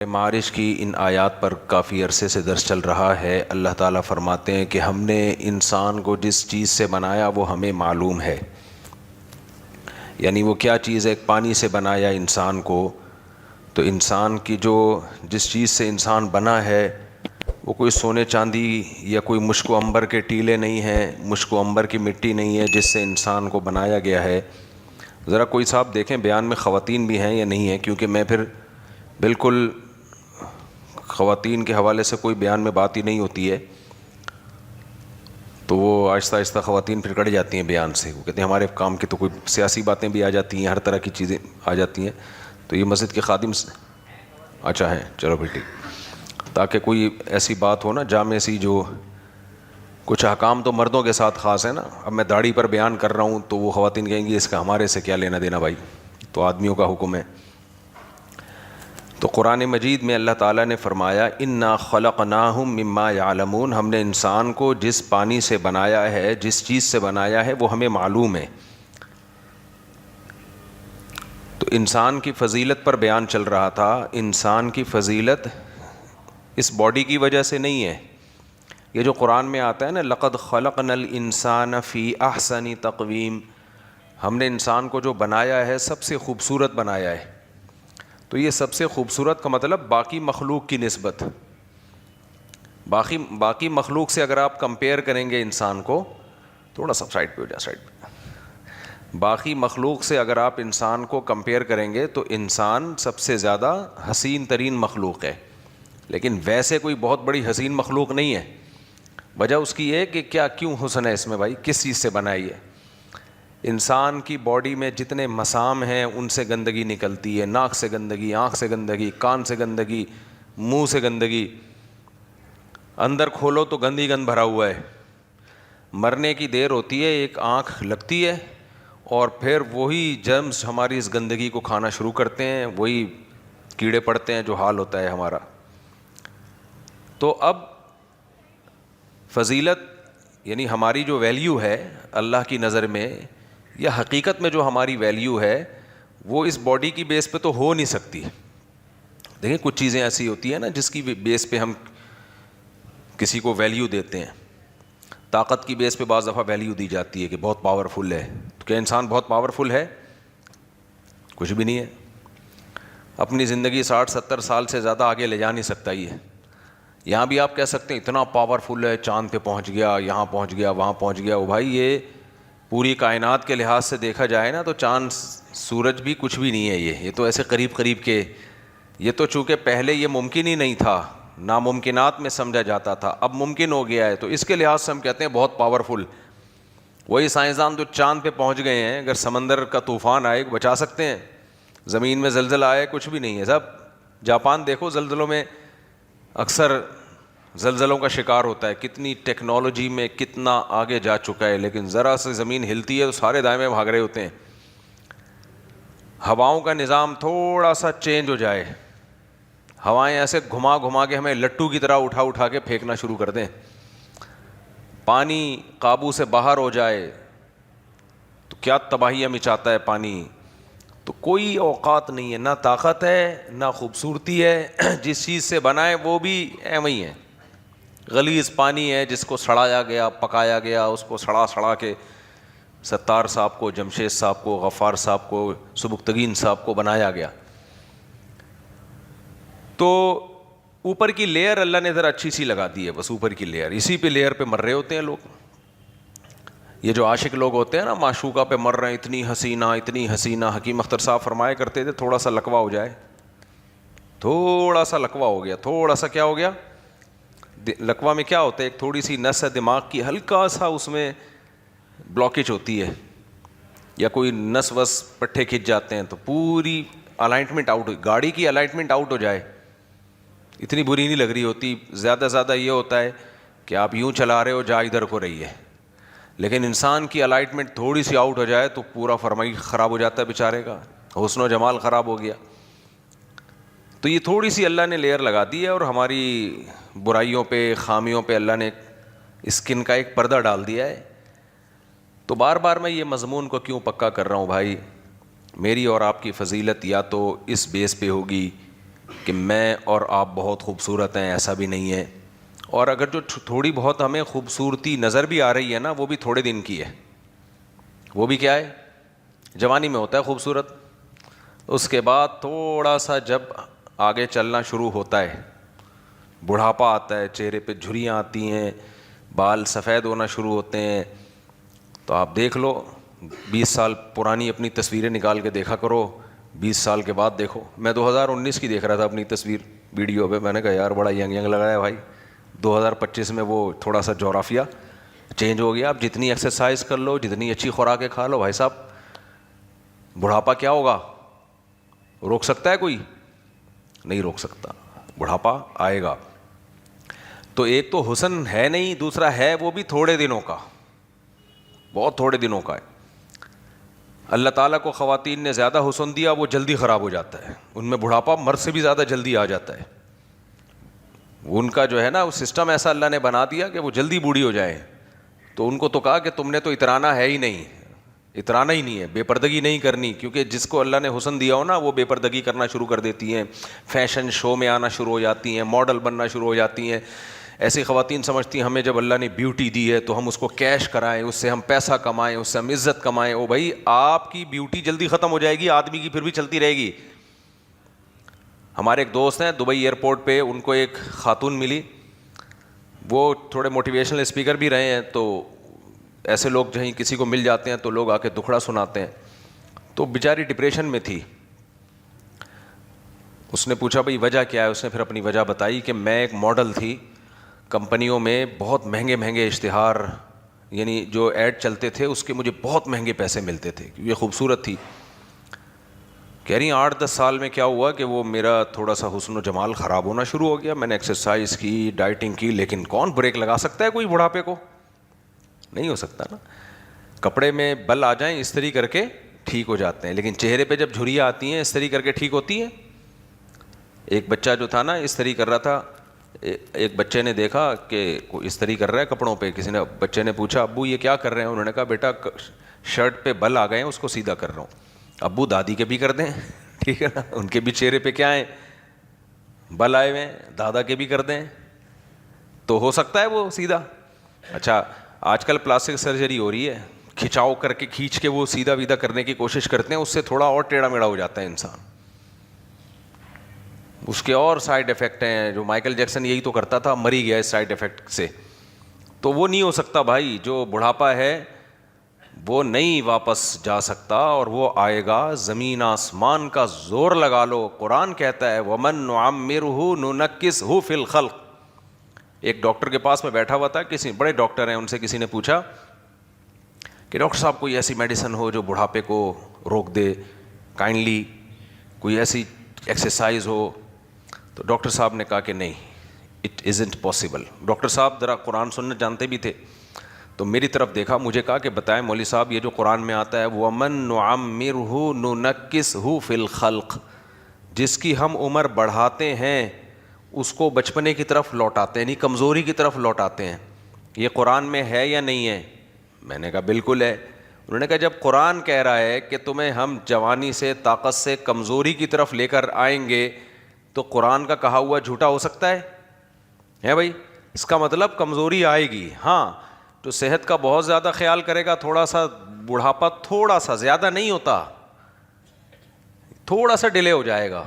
معارج کی ان آیات پر کافی عرصے سے درس چل رہا ہے۔ اللہ تعالیٰ فرماتے ہیں کہ ہم نے انسان کو جس چیز سے بنایا وہ ہمیں معلوم ہے، یعنی وہ کیا چیز ہے؟ پانی سے بنایا انسان کو، تو انسان کی جس چیز سے انسان بنا ہے وہ کوئی سونے چاندی یا کوئی مشک و عنبر کے ٹیلے نہیں ہیں، مشک و عنبر کی مٹی نہیں ہے جس سے انسان کو بنایا گیا ہے۔ ذرا کوئی صاحب دیکھیں بیان میں خواتین بھی ہیں یا نہیں ہیں، کیونکہ میں پھر بالکل خواتین کے حوالے سے کوئی بیان میں بات ہی نہیں ہوتی ہے، تو وہ آہستہ آہستہ خواتین پھر کٹ جاتی ہیں بیان سے۔ وہ کہتے ہیں ہمارے کام کی تو کوئی سیاسی باتیں بھی آ جاتی ہیں، ہر طرح کی چیزیں آ جاتی ہیں، تو یہ مسجد کے خادم اچھا ہیں، چلو پھر ٹھیک، تاکہ کوئی ایسی بات ہو نا جامع سی، جو کچھ احکام تو مردوں کے ساتھ خاص ہے نا۔ اب میں داڑھی پر بیان کر رہا ہوں تو وہ خواتین کہیں گی اس کا ہمارے سے کیا لینا دینا بھائی، تو آدمیوں کا حکم ہے۔ تو قرآن مجید میں اللہ تعالیٰ نے فرمایا انا خلقناہم مما یعلمون، ہم نے انسان کو جس پانی سے بنایا ہے، جس چیز سے بنایا ہے وہ ہمیں معلوم ہے۔ تو انسان کی فضیلت پر بیان چل رہا تھا۔ انسان کی فضیلت اس باڈی کی وجہ سے نہیں ہے، یہ جو قرآن میں آتا ہے نا لقد خلقنا الانسان فی احسن تقویم، ہم نے انسان کو جو بنایا ہے سب سے خوبصورت بنایا ہے۔ تو یہ سب سے خوبصورت کا مطلب باقی مخلوق کی نسبت، باقی مخلوق سے اگر آپ کمپیئر کریں گے انسان کو، تھوڑا سا سائڈ پہ ہو جائے، سائڈ پہ، باقی مخلوق سے اگر آپ انسان کو کمپیئر کریں گے تو انسان سب سے زیادہ حسین ترین مخلوق ہے، لیکن ویسے کوئی بہت بڑی حسین مخلوق نہیں ہے۔ وجہ اس کی یہ کہ کیوں حسن ہے اس میں بھائی، کس چیز سے بنائی ہے؟ انسان کی باڈی میں جتنے مسام ہیں ان سے گندگی نکلتی ہے، ناک سے گندگی، آنکھ سے گندگی، کان سے گندگی، منہ سے گندگی، اندر کھولو تو گند ہی گند بھرا ہوا ہے۔ مرنے کی دیر ہوتی ہے، ایک آنکھ لگتی ہے اور پھر وہی جرمز ہماری اس گندگی کو کھانا شروع کرتے ہیں، وہی کیڑے پڑتے ہیں، جو حال ہوتا ہے ہمارا۔ تو اب فضیلت یعنی ہماری جو ویلیو ہے اللہ کی نظر میں، یا حقیقت میں جو ہماری ویلیو ہے، وہ اس باڈی کی بیس پہ تو ہو نہیں سکتی۔ دیکھیں کچھ چیزیں ایسی ہوتی ہیں نا جس کی بیس پہ ہم کسی کو ویلیو دیتے ہیں۔ طاقت کی بیس پہ بعض دفعہ ویلیو دی جاتی ہے کہ بہت پاورفل ہے، تو کیا انسان بہت پاورفل ہے؟ کچھ بھی نہیں ہے۔ اپنی زندگی 60-70 سال سے زیادہ آگے لے جا نہیں سکتا یہ۔ یہاں بھی آپ کہہ سکتے ہیں اتنا پاورفل ہے، چاند پہ پہنچ گیا، یہاں پہنچ گیا، وہاں پہنچ گیا۔ وہ بھائی یہ پوری کائنات کے لحاظ سے دیکھا جائے نا تو چاند سورج بھی کچھ بھی نہیں ہے، یہ تو ایسے قریب قریب کے، یہ تو چونکہ پہلے یہ ممکن ہی نہیں تھا، ناممکنات میں سمجھا جاتا تھا، اب ممکن ہو گیا ہے، تو اس کے لحاظ سے ہم کہتے ہیں بہت پاورفل۔ وہی سائنسدان جو چاند پہ پہنچ گئے ہیں، اگر سمندر کا طوفان آئے بچا سکتے ہیں، زمین میں زلزلہ آئے کچھ بھی نہیں ہے۔ سب جاپان دیکھو زلزلوں میں اکثر زلزلوں کا شکار ہوتا ہے، کتنی ٹیکنالوجی میں کتنا آگے جا چکا ہے، لیکن ذرا سے زمین ہلتی ہے تو سارے دائیں میں بھاگ رہے ہوتے ہیں۔ ہواؤں کا نظام تھوڑا سا چینج ہو جائے، ہوائیں ایسے گھما گھما کے ہمیں لٹو کی طرح اٹھا اٹھا کے پھینکنا شروع کر دیں، پانی قابو سے باہر ہو جائے تو کیا تباہیاں مچاتا ہے پانی۔ تو کوئی اوقات نہیں ہے، نہ طاقت ہے نہ خوبصورتی ہے، جس چیز سے بنائے وہ بھی ایویں ہی ہے، غلیظ پانی ہے جس کو سڑایا گیا، پکایا گیا، اس کو سڑا کے ستار صاحب کو، جمشید صاحب کو، غفار صاحب کو، سبکتگین صاحب کو بنایا گیا۔ تو اوپر کی لیئر اللہ نے ذرا اچھی سی لگا دی ہے، بس اوپر کی لیئر، اسی پہ لیئر پہ مر رہے ہوتے ہیں لوگ۔ یہ جو عاشق لوگ ہوتے ہیں نا، معشوقہ پہ مر رہے ہیں، اتنی حسینہ اتنی حسینہ۔ حکیم اختر صاحب فرمایا کرتے تھے تھوڑا سا لکوہ ہو جائے، تھوڑا سا لکوہ ہو گیا، تھوڑا سا کیا ہو گیا؟ لکوہ میں کیا ہوتا ہے؟ ایک تھوڑی سی نس ہے دماغ کی، ہلکا سا اس میں بلاکیج ہوتی ہے، یا کوئی نس وس پٹھے کھنچ جاتے ہیں تو پوری الائنمنٹ آؤٹ ہوئی، گاڑی کی الائنمنٹ آؤٹ ہو جائے، اتنی بری نہیں لگ رہی ہوتی۔ زیادہ زیادہ یہ ہوتا ہے کہ آپ یوں چلا رہے ہو، جا ادھر کو رہی ہے، لیکن انسان کی الائنمنٹ تھوڑی سی آؤٹ ہو جائے تو پورا فرمائی خراب ہو جاتا ہے بیچارے کا، حسن و جمال خراب ہو گیا۔ تو یہ تھوڑی سی اللہ نے لیئر لگا دی ہے، اور ہماری برائیوں پہ، خامیوں پہ اللہ نے اسکن کا ایک پردہ ڈال دیا ہے۔ تو بار بار میں یہ مضمون کو کیوں پکا کر رہا ہوں بھائی، میری اور آپ کی فضیلت یا تو اس بیس پہ ہوگی کہ میں اور آپ بہت خوبصورت ہیں، ایسا بھی نہیں ہے. اور اگر جو تھوڑی بہت ہمیں خوبصورتی نظر بھی آ رہی ہے نا، وہ بھی تھوڑے دن کی ہے. وہ بھی کیا ہے؟ جوانی میں ہوتا ہے خوبصورت. اس کے بعد تھوڑا سا جب آگے چلنا شروع ہوتا ہے، بڑھاپا آتا ہے، چہرے پہ جھریاں آتی ہیں، بال سفید ہونا شروع ہوتے ہیں، تو آپ دیکھ لو 20 سال پرانی اپنی تصویریں نکال کے دیکھا کرو، 20 سال کے بعد دیکھو. میں 2019 کی دیکھ رہا تھا اپنی تصویر ویڈیو پہ، میں نے کہا یار بڑا ینگ لگ رہا ہے بھائی. 2025 میں وہ تھوڑا سا جغرافیہ چینج ہو گیا. آپ جتنی ایکسرسائز کر لو، جتنی اچھی خوراکیں کھا لو، بھائی صاحب بڑھاپا کیا ہوگا؟ روک سکتا ہے کوئی؟ نہیں روک سکتا، بڑھاپا آئے گا. تو ایک تو حسن ہے نہیں، دوسرا ہے وہ بھی تھوڑے دنوں کا، بہت تھوڑے دنوں کا ہے. اللہ تعالیٰ کو خواتین نے زیادہ حسن دیا، وہ جلدی خراب ہو جاتا ہے. ان میں بڑھاپا مرد سے بھی زیادہ جلدی آ جاتا ہے. ان کا جو ہے نا وہ سسٹم ایسا اللہ نے بنا دیا کہ وہ جلدی بوڑھی ہو جائیں. تو ان کو تو کہا کہ تم نے تو اترانا ہے ہی نہیں، اترانا ہی نہیں ہے، بے پردگی نہیں کرنی. کیونکہ جس کو اللہ نے حسن دیا ہو نا، وہ بے پردگی کرنا شروع کر دیتی ہیں، فیشن شو میں آنا شروع ہو جاتی ہیں، ماڈل بننا شروع ہو جاتی ہیں. ایسی خواتین سمجھتی ہیں ہمیں جب اللہ نے بیوٹی دی ہے تو ہم اس کو کیش کرائیں، اس سے ہم پیسہ کمائیں، اس سے ہم عزت کمائیں. او بھائی آپ کی بیوٹی جلدی ختم ہو جائے گی، آدمی کی پھر بھی چلتی رہے گی. ہمارے ایک دوست ہیں دبئی ایئرپورٹ پہ، ان کو ایک خاتون ملی، وہ تھوڑے موٹیویشنل اسپیکر بھی رہے ہیں. تو ایسے لوگ جہیں کسی کو مل جاتے ہیں تو لوگ آ کے دکھڑا سناتے ہیں. تو بیچاری ڈپریشن میں تھی. اس نے پوچھا بھائی وجہ کیا ہے؟ اس نے پھر اپنی وجہ بتائی کہ میں ایک ماڈل تھی، کمپنیوں میں بہت مہنگے مہنگے اشتہار، یعنی جو ایڈ چلتے تھے اس کے مجھے بہت مہنگے پیسے ملتے تھے کیونکہ یہ خوبصورت تھی. کہہ رہی ہیں 8-10 سال میں کیا ہوا کہ وہ میرا تھوڑا سا حسن و جمال خراب ہونا شروع ہو گیا. میں نے ایکسرسائز کی، ڈائٹنگ کی، لیکن کون بریک لگا سکتا ہے کوئی بڑھاپے کو؟ نہیں ہو سکتا نا. کپڑے میں بل آ جائیں استری کر کے ٹھیک ہو جاتے ہیں، لیکن چہرے پہ جب جھریاں آتی ہیں استری کر کے ٹھیک ہوتی ہیں؟ ایک بچہ جو تھا نا استری کر رہا تھا، ایک بچے نے دیکھا کہ کوئی استری کر رہا ہے کپڑوں پہ. کسی نے بچے نے پوچھا ابو یہ کیا کر رہے ہیں؟ انہوں نے کہا بیٹا شرٹ پہ بل آ گئے ہیں، اس کو سیدھا کر رہا ہوں. ابو دادی کے بھی کر دیں، ٹھیک ہے نا، ان کے بھی چہرے پہ کیا ہیں؟ بل آئے ہوئے ہیں. دادا کے بھی کر دیں تو ہو سکتا ہے وہ سیدھا. اچھا آج کل پلاسٹک سرجری ہو رہی ہے، کھچاؤ کر کے کھینچ کے وہ سیدھا ویدھا کرنے کی کوشش کرتے ہیں، اس سے تھوڑا اور ٹیڑھا میڑھا ہو جاتا ہے انسان. اس کے اور سائیڈ افیکٹ ہیں. جو مائیکل جیکسن یہی تو کرتا تھا، مری گیا اس سائیڈ افیکٹ سے. تو وہ نہیں ہو سکتا بھائی. جو بڑھاپا ہے وہ نہیں واپس جا سکتا، اور وہ آئے گا. زمین آسمان کا زور لگا لو، قرآن کہتا ہے وَمَن نُعَمِّرْهُ نُنَكِّسْهُ فِي الْخَلْقِ. ایک ڈاکٹر کے پاس میں بیٹھا ہوا تھا، کسی بڑے ڈاکٹر ہیں، ان سے کسی نے پوچھا کہ ڈاکٹر صاحب کوئی ایسی میڈیسن ہو جو بڑھاپے کو روک دے کائنڈلی، کوئی ایسی ایکسرسائز ہو. تو ڈاکٹر صاحب نے کہا کہ نہیں، اٹ ازنٹ پاسبل. ڈاکٹر صاحب ذرا قرآن سنت جانتے بھی تھے، تو میری طرف دیکھا، مجھے کہا کہ بتائیں مولوی صاحب یہ جو قرآن میں آتا ہے وَمَن نُعَمِّرْهُ نُنَكِّسْهُ فِي الْخَلْقِ، جس کی ہم عمر بڑھاتے ہیں اس کو بچپنے کی طرف لوٹاتے ہیں، یعنی کمزوری کی طرف لوٹاتے ہیں. یہ قرآن میں ہے یا نہیں ہے؟ میں نے کہا بالکل ہے. انہوں نے کہا جب قرآن کہہ رہا ہے کہ تمہیں ہم جوانی سے، طاقت سے کمزوری کی طرف لے کر آئیں گے، تو قرآن کا کہا ہوا جھوٹا ہو سکتا ہے بھائی؟ اس کا مطلب کمزوری آئے گی. ہاں تو صحت کا بہت زیادہ خیال کرے گا، تھوڑا سا بڑھاپا تھوڑا سا، زیادہ نہیں ہوتا، تھوڑا سا ڈیلے ہو جائے گا.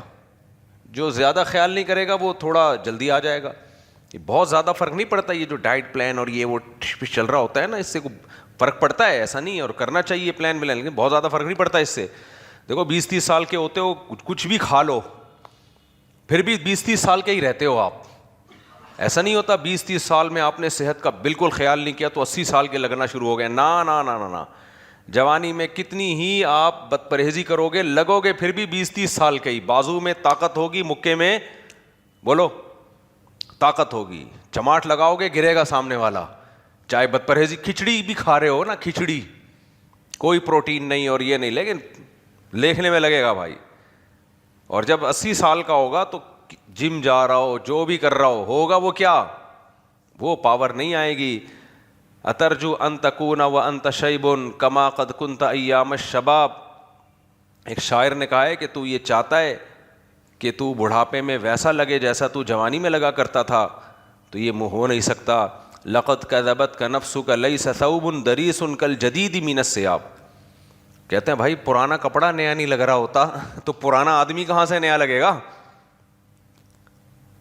جو زیادہ خیال نہیں کرے گا وہ تھوڑا جلدی آ جائے گا. یہ بہت زیادہ فرق نہیں پڑتا. یہ جو ڈائٹ پلان اور یہ وہ چل رہا ہوتا ہے نا، اس سے فرق پڑتا ہے، ایسا نہیں، اور کرنا چاہیے پلان ولان، لیکن بہت زیادہ فرق نہیں پڑتا اس سے. دیکھو 20-30 سال کے ہوتے ہو، کچھ بھی کھا لو پھر بھی 20-30 سال کے ہی رہتے ہو آپ. ایسا نہیں ہوتا 20-30 سال میں آپ نے صحت کا بالکل خیال نہیں کیا تو 80 سال کے لگنا شروع ہو گئے. نا نا نا نا نا. جوانی میں کتنی ہی آپ بد پرہیزی کرو گے، لگو گے پھر بھی 20-30 سال کے ہی. بازو میں طاقت ہوگی، مکے میں بولو طاقت ہوگی، چماٹ لگاؤ گے گرے گا سامنے والا. چاہے بد پرہیزی کھچڑی بھی کھا رہے ہو نا، کھچڑی کوئی پروٹین نہیں اور یہ نہیں، لیکن لیکھنے میں لگے گا بھائی. اور جب 80 سال کا ہوگا تو جم جا رہا ہو، جو بھی کر رہا ہو، ہوگا وہ کیا، وہ پاور نہیں آئے گی. اترجو ان تکون وانت شیب کما قد کنت ایام الشباب. ایک شاعر نے کہا ہے کہ تو یہ چاہتا ہے کہ تو بڑھاپے میں ویسا لگے جیسا تو جوانی میں لگا کرتا تھا، تو یہ ہو نہیں سکتا. لقد کذبت کا نفسک لیس ثوب دریس کالجدید من الثیاب. کہتے ہیں بھائی پرانا کپڑا نیا نہیں لگ رہا ہوتا تو پرانا آدمی کہاں سے نیا لگے گا؟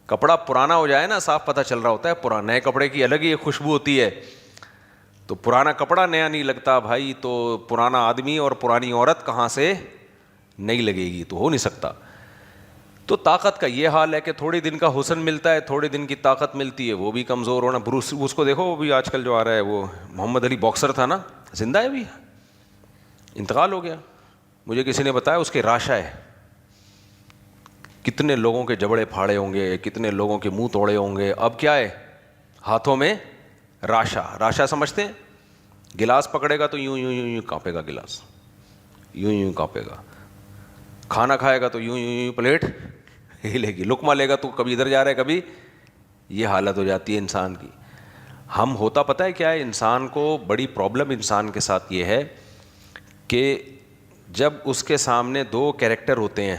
کپڑا پرانا ہو جائے نا صاف پتہ چل رہا ہوتا ہے، پرانے نئے کپڑے کی الگ ہی ایک خوشبو ہوتی ہے. تو پرانا کپڑا نیا نہیں لگتا بھائی، تو پرانا آدمی اور پرانی عورت کہاں سے نہیں لگے گی؟ تو ہو نہیں سکتا. تو طاقت کا یہ حال ہے کہ تھوڑے دن کا حسن ملتا ہے، تھوڑے دن کی طاقت ملتی ہے، وہ بھی کمزور ہونا. بروس اس کو دیکھو، وہ بھی آج کل جو آ رہا ہے، وہ محمد علی باکسر تھا نا، زندہ ہے بھی، انتقال ہو گیا. مجھے کسی نے بتایا اس کے راشا ہے. کتنے لوگوں کے جبڑے پھاڑے ہوں گے، کتنے لوگوں کے منہ توڑے ہوں گے. اب کیا ہے ہاتھوں میں؟ راشا. راشا سمجھتے ہیں؟ گلاس پکڑے گا تو یوں یوں یوں یوں کانپے گا، گلاس یوں یوں کانپے گا. کھانا کھائے گا تو یوں یوں یوں پلیٹ ہلے گی. لقمہ لے گا تو کبھی ادھر جا رہا ہے کبھی. یہ حالت ہو جاتی ہے انسان کی. ہم ہوتا پتہ ہے کیا ہے انسان کو؟ بڑی پرابلم انسان کے ساتھ یہ ہے کہ جب اس کے سامنے دو کیریکٹر ہوتے ہیں،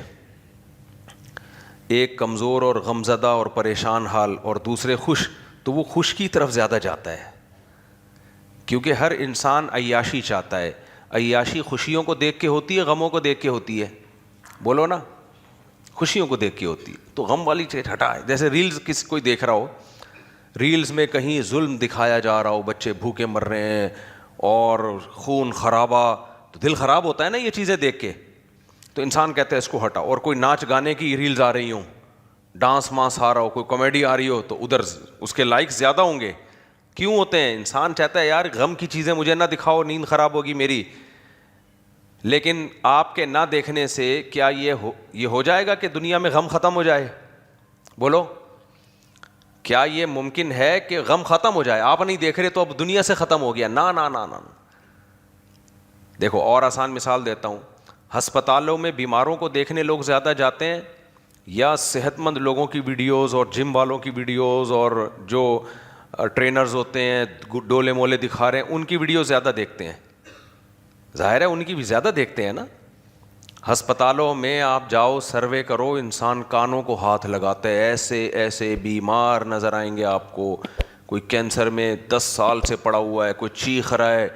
ایک کمزور اور غمزدہ اور پریشان حال، اور دوسرے خوش، تو وہ خوش کی طرف زیادہ جاتا ہے. کیونکہ ہر انسان عیاشی چاہتا ہے. عیاشی خوشیوں کو دیکھ کے ہوتی ہے، غموں کو دیکھ کے ہوتی ہے؟ بولو نا. خوشیوں کو دیکھ کے ہوتی ہے. تو غم والی چیز ہٹائے. جیسے ریلز کوئی دیکھ رہا ہو، ریلز میں کہیں ظلم دکھایا جا رہا ہو، بچے بھوکے مر رہے ہیں اور خون خرابہ، تو دل خراب ہوتا ہے نا یہ چیزیں دیکھ کے. تو انسان کہتا ہے اس کو ہٹا. اور کوئی ناچ گانے کی ریلز آ رہی ہوں، ڈانس مانس آ رہا ہو، کوئی کامیڈی آ رہی ہو، تو ادھر اس کے لائکس زیادہ ہوں گے. کیوں ہوتے ہیں؟ انسان چاہتا ہے یار غم کی چیزیں مجھے نہ دکھاؤ، نیند خراب ہوگی میری. لیکن آپ کے نہ دیکھنے سے کیا یہ ہو جائے گا کہ دنیا میں غم ختم ہو جائے؟ بولو، کیا یہ ممکن ہے کہ غم ختم ہو جائے؟ آپ نہیں دیکھ رہے تو اب دنیا سے ختم ہو گیا؟ نا نا نا نا. دیکھو اور آسان مثال دیتا ہوں. ہسپتالوں میں بیماروں کو دیکھنے لوگ زیادہ جاتے ہیں، یا صحت مند لوگوں کی ویڈیوز اور جم والوں کی ویڈیوز اور جو ٹرینرز ہوتے ہیں ڈولے مولے دکھا رہے ہیں ان کی ویڈیو زیادہ دیکھتے ہیں؟ ظاہر ہے ان کی بھی زیادہ دیکھتے ہیں نا. ہسپتالوں میں آپ جاؤ، سروے کرو، انسان کانوں کو ہاتھ لگاتا ہے. ایسے ایسے بیمار نظر آئیں گے آپ کو. کوئی کینسر میں 10 سال سے پڑا ہوا ہے، کوئی چیخ رہا ہے،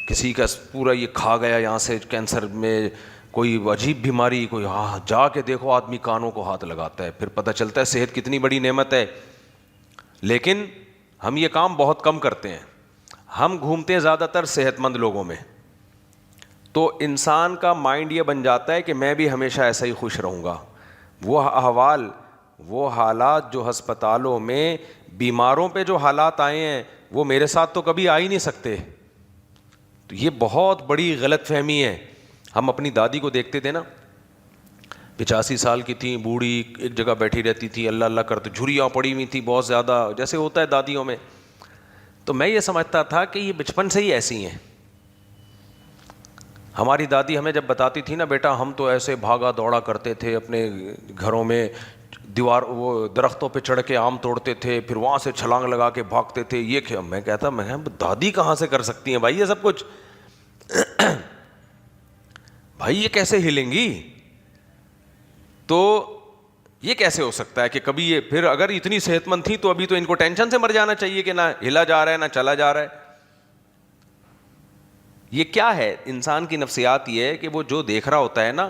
کسی کا پورا یہ کھا گیا یہاں سے کینسر میں، کوئی عجیب بیماری، کوئی جا کے دیکھو آدمی کانوں کو ہاتھ لگاتا ہے. پھر پتہ چلتا ہے صحت کتنی بڑی نعمت ہے. لیکن ہم یہ کام بہت کم کرتے ہیں. ہم گھومتے ہیں زیادہ تر صحت مند لوگوں میں. تو انسان کا مائنڈ یہ بن جاتا ہے کہ میں بھی ہمیشہ ایسا ہی خوش رہوں گا. وہ احوال، وہ حالات جو ہسپتالوں میں بیماروں پہ جو حالات آئے ہیں وہ میرے ساتھ تو کبھی آ ہی نہیں سکتے. تو یہ بہت بڑی غلط فہمی ہے. ہم اپنی دادی کو دیکھتے تھے نا، 85 سال کی تھیں، بوڑھی، ایک جگہ بیٹھی رہتی تھی، اللہ اللہ کرتے، جھریاں پڑی ہوئی تھیں بہت زیادہ، جیسے ہوتا ہے دادیوں میں. تو میں یہ سمجھتا تھا کہ یہ بچپن سے ہی ایسی ہیں. ہماری دادی ہمیں جب بتاتی تھی نا، بیٹا ہم تو ایسے بھاگا دوڑا کرتے تھے اپنے گھروں میں، دیوار وہ درختوں پہ چڑھ کے آم توڑتے تھے، پھر وہاں سے چھلانگ لگا کے بھاگتے تھے. یہ کیا؟ میں کہتا میں دادی کہاں سے کر سکتی ہیں بھائی یہ سب کچھ؟ بھائی یہ کیسے ہلیں گی؟ تو یہ کیسے ہو سکتا ہے کہ کبھی یہ، پھر اگر اتنی صحت مند تھی تو ابھی تو ان کو ٹینشن سے مر جانا چاہیے کہ نہ ہلا جا رہا ہے نہ چلا جا رہا ہے. یہ کیا ہے؟ انسان کی نفسیات یہ ہے کہ وہ جو دیکھ رہا ہوتا ہے نا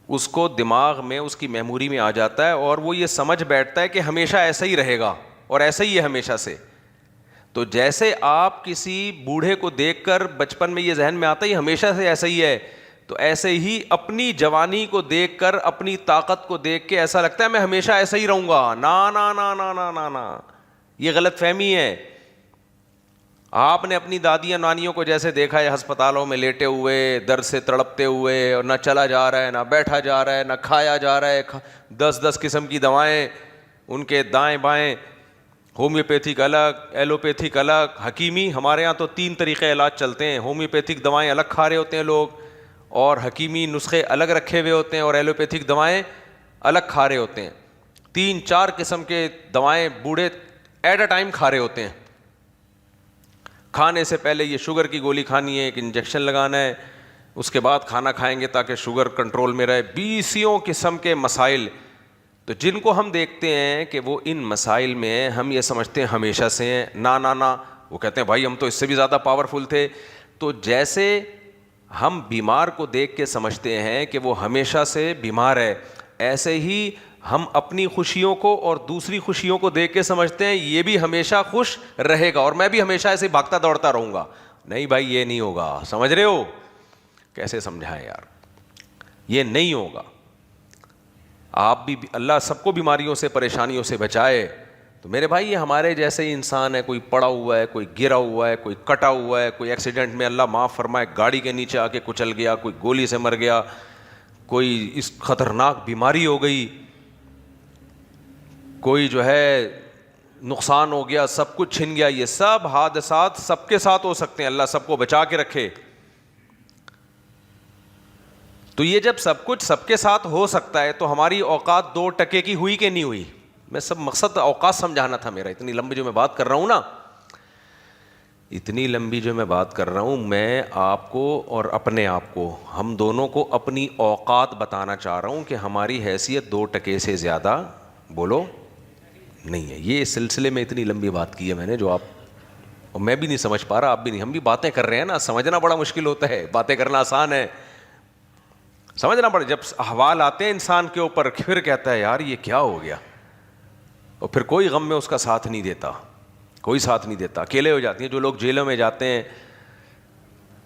اس کو دماغ میں، اس کی میموری میں آ جاتا ہے، اور وہ یہ سمجھ بیٹھتا ہے کہ ہمیشہ ایسا ہی رہے گا اور ایسا ہی ہے ہمیشہ سے. تو جیسے آپ کسی بوڑھے کو دیکھ کر بچپن میں یہ ذہن میں آتا ہے ہمیشہ سے ایسا ہی ہے، تو ایسے ہی اپنی جوانی کو دیکھ کر، اپنی طاقت کو دیکھ کے ایسا لگتا ہے میں ہمیشہ ایسا ہی رہوں گا. نا نا نا نا نا نا نا، یہ غلط فہمی ہے. آپ نے اپنی دادیاں نانیوں کو جیسے دیکھا ہے ہسپتالوں میں لیٹے ہوئے، درد سے تڑپتے ہوئے، اور نہ چلا جا رہا ہے نہ بیٹھا جا رہا ہے نہ کھایا جا رہا ہے، 10 قسم کی دوائیں ان کے دائیں بائیں، ہومیوپیتھک الگ، ایلوپیتھک الگ، حکیمی. ہمارے ہاں تو 3 طریقے علاج چلتے ہیں. ہومیوپیتھک دوائیں الگ کھا رہے ہوتے ہیں لوگ، اور حکیمی نسخے الگ رکھے ہوئے ہوتے ہیں، اور ایلوپیتھک دوائیں الگ کھا رہے ہوتے ہیں. 3-4 قسم کے دوائیں بوڑھے ایٹ اے ٹائم کھا رہے ہوتے ہیں. کھانے سے پہلے یہ شوگر کی گولی کھانی ہے، ایک انجیکشن لگانا ہے، اس کے بعد کھانا کھائیں گے تاکہ شوگر کنٹرول میں رہے، بیسیوں قسم کے مسائل. تو جن کو ہم دیکھتے ہیں کہ وہ ان مسائل میں ہم یہ سمجھتے ہیں ہمیشہ سے ہیں، نا وہ کہتے ہیں بھائی ہم تو اس سے بھی زیادہ پاورفل تھے. تو جیسے ہم بیمار کو دیکھ کے سمجھتے ہیں کہ وہ ہمیشہ سے بیمار ہے، ایسے ہی ہم اپنی خوشیوں کو اور دوسری خوشیوں کو دیکھ کے سمجھتے ہیں یہ بھی ہمیشہ خوش رہے گا اور میں بھی ہمیشہ ایسے بھاگتا دوڑتا رہوں گا. نہیں بھائی یہ نہیں ہوگا. سمجھ رہے ہو؟ کیسے سمجھائیں یار، یہ نہیں ہوگا. آپ بھی، اللہ سب کو بیماریوں سے پریشانیوں سے بچائے. تو میرے بھائی یہ ہمارے جیسے ہی انسان ہے، کوئی پڑا ہوا ہے، کوئی گرا ہوا ہے، کوئی کٹا ہوا ہے، کوئی ایکسیڈنٹ میں اللہ معاف فرمائے گاڑی کے نیچے آ کے کچل گیا، کوئی گولی سے مر گیا، کوئی اس خطرناک بیماری ہو گئی، کوئی جو ہے نقصان ہو گیا، سب کچھ چھن گیا. یہ سب حادثات سب کے ساتھ ہو سکتے ہیں، اللہ سب کو بچا کے رکھے. تو یہ جب سب کچھ سب کے ساتھ ہو سکتا ہے تو ہماری اوقات 2 ٹکے کی ہوئی کہ نہیں ہوئی؟ میں سب مقصد اوقات سمجھانا تھا میرا. اتنی لمبی جو میں بات کر رہا ہوں نا، اتنی لمبی جو میں بات کر رہا ہوں، میں آپ کو اور اپنے آپ کو، ہم دونوں کو اپنی اوقات بتانا چاہ رہا ہوں کہ ہماری حیثیت 2 ٹکے سے زیادہ بولو نہیں ہے. یہ اس سلسلے میں اتنی لمبی بات کی ہے میں نے، جو آپ اور میں بھی نہیں سمجھ پا رہا، آپ بھی نہیں. ہم بھی باتیں کر رہے ہیں نا، سمجھنا بڑا مشکل ہوتا ہے، باتیں کرنا آسان ہے، سمجھنا پڑے. جب احوال آتے ہیں انسان کے اوپر پھر کہتا ہے یار یہ کیا ہو گیا، اور پھر کوئی غم میں اس کا ساتھ نہیں دیتا، کوئی ساتھ نہیں دیتا. اکیلے ہو جاتی ہیں. جو لوگ جیلوں میں جاتے ہیں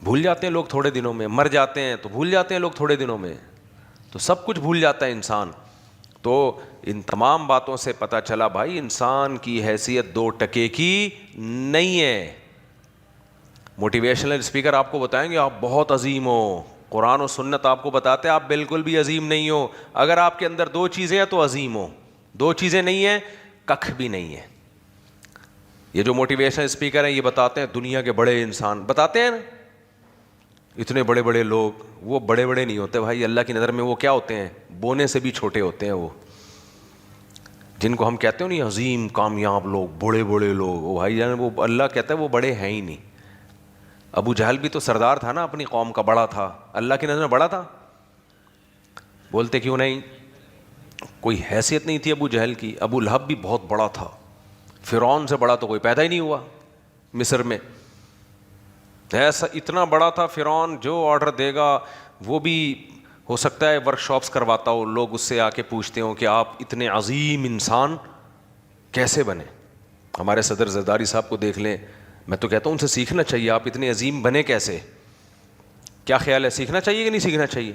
بھول جاتے ہیں لوگ تھوڑے دنوں میں، مر جاتے ہیں تو بھول جاتے ہیں لوگ تھوڑے دنوں میں، تو سب کچھ بھول جاتا ہے انسان. تو ان تمام باتوں سے پتہ چلا بھائی انسان کی حیثیت 2 ٹکے کی نہیں ہے. موٹیویشنل اسپیکر آپ کو بتائیں گے آپ بہت عظیم ہو، قرآن و سنت آپ کو بتاتے ہیں آپ بالکل بھی عظیم نہیں ہو. اگر آپ کے اندر 2 چیزیں ہیں تو عظیم ہو، 2 چیزیں نہیں ہیں ککھ بھی نہیں ہے. یہ جو موٹیویشنل اسپیکر ہیں یہ بتاتے ہیں دنیا کے بڑے انسان، بتاتے ہیں نا اتنے بڑے بڑے لوگ، وہ بڑے بڑے نہیں ہوتے بھائی. اللہ کی نظر میں وہ کیا ہوتے ہیں؟ بونے سے بھی چھوٹے ہوتے ہیں. وہ جن کو ہم کہتے ہیں نہیں عظیم کامیاب لوگ، بڑے بڑے لوگ، وہ بھائی جان وہ اللہ کہتا ہے وہ بڑے ہیں ہی نہیں. ابو جہل بھی تو سردار تھا نا، اپنی قوم کا بڑا تھا، اللہ کی نظر میں بڑا تھا. بولتے کیوں نہیں؟ کوئی حیثیت نہیں تھی ابو جہل کی. ابو لہب بھی بہت بڑا تھا، فرعون سے بڑا تو کوئی پیدا ہی نہیں ہوا مصر میں. ایسا اتنا بڑا تھا فرعون، جو آرڈر دے گا وہ بھی ہو سکتا ہے ورک شاپس کرواتا ہو، لوگ اس سے آ کے پوچھتے ہوں کہ آپ اتنے عظیم انسان کیسے بنے. ہمارے صدر زرداری صاحب کو دیکھ لیں، میں تو کہتا ہوں ان سے سیکھنا چاہیے، آپ اتنے عظیم بنے کیسے؟ کیا خیال ہے، سیکھنا چاہیے کہ نہیں سیکھنا چاہیے؟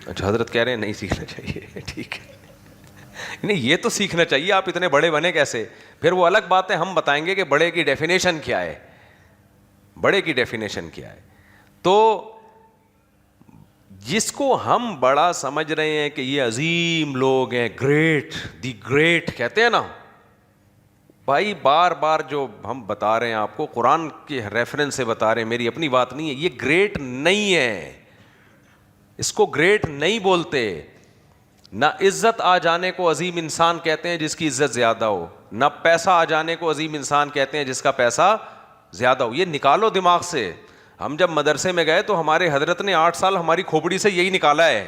اچھا حضرت کہہ رہے ہیں نہیں سیکھنا چاہیے، ٹھیک ہے. نہیں یہ تو سیکھنا چاہیے، آپ اتنے بڑے بنے کیسے؟ پھر وہ الگ بات ہے، ہم بتائیں گے کہ بڑے کی ڈیفینیشن کیا ہے، بڑے کی ڈیفینیشن کیا ہے. تو جس کو ہم بڑا سمجھ رہے ہیں کہ یہ عظیم لوگ ہیں، گریٹ، دی گریٹ کہتے ہیں نا بھائی، بار بار جو ہم بتا رہے ہیں آپ کو قرآن کے ریفرنس سے بتا رہے ہیں، میری اپنی بات نہیں ہے. یہ گریٹ نہیں ہے، اس کو گریٹ نہیں بولتے. نہ عزت آ جانے کو عظیم انسان کہتے ہیں جس کی عزت زیادہ ہو، نہ پیسہ آ جانے کو عظیم انسان کہتے ہیں جس کا پیسہ زیادہ ہو. یہ نکالو دماغ سے. ہم جب مدرسے میں گئے تو ہمارے حضرت نے 8 سال ہماری کھوپڑی سے یہی نکالا ہے،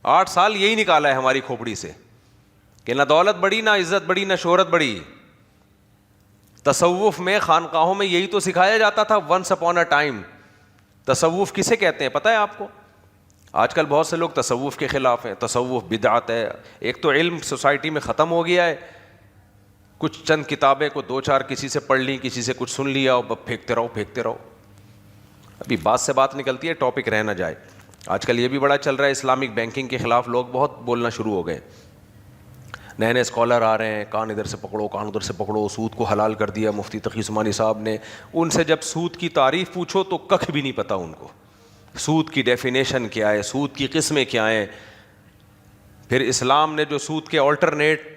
8 سال یہی نکالا ہے ہماری کھوپڑی سے کہ نہ دولت بڑی، نہ عزت بڑی، نہ شہرت بڑی. تصوف میں خانقاہوں میں یہی تو سکھایا جاتا تھا ونس اپون اے ٹائم. تصوف کسے کہتے ہیں پتہ ہے آپ کو؟ آج کل بہت سے لوگ تصوف کے خلاف ہیں، تصوف بدعت ہے. ایک تو علم سوسائٹی میں ختم ہو گیا ہے، کچھ چند کتابیں کو 2-4 کسی سے پڑھ لی، کسی سے کچھ سن لیا اور پھینکتے رہو. ابھی بات سے بات نکلتی ہے، ٹاپک رہ نہ جائے. آج کل یہ بھی بڑا چل رہا ہے، اسلامک بینکنگ کے خلاف لوگ بہت بولنا شروع ہو گئے. نئے نئے اسکالر آ رہے ہیں، کان ادھر سے پکڑو کان ادھر سے پکڑو، سود کو حلال کر دیا مفتی تقی عثمانی صاحب نے. ان سے جب سود کی تعریف پوچھو تو ککھ بھی نہیں پتہ ان کو، سود کی ڈیفینیشن کیا ہے، سود کی قسمیں کیا ہیں. پھر اسلام نے جو سود کے آلٹرنیٹ